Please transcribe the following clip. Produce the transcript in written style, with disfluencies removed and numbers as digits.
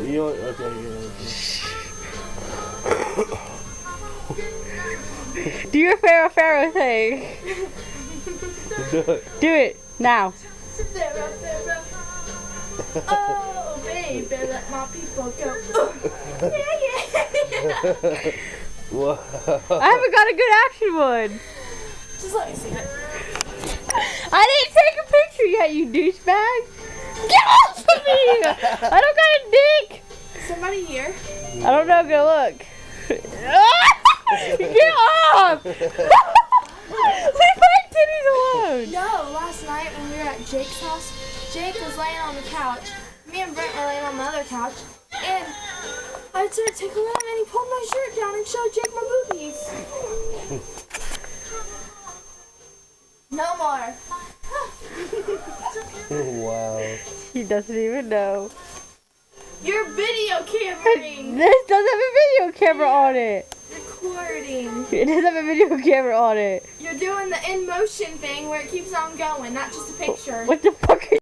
You okay? Do your Pharaoh thing. Do it now. Oh, baby, let my people go. Yeah. What? I haven't got a good action one. Just let me see it. I didn't take a picture yet, you douchebag. Get off of me! I don't got a dick. Somebody here? I don't know, go look. Get off! Leave my titties alone! No, last night when we were at Jake's house, Jake was laying on the couch. Me and Brent were laying on the other couch. And I started tickling him and he pulled my shirt down and showed Jake my boobies. No more. Wow. He doesn't even know. You're video cameraing. This doesn't have a video camera on it. Recording. It doesn't have a video camera on it. You're doing the in motion thing where it keeps on going, not just a picture. What the fuck are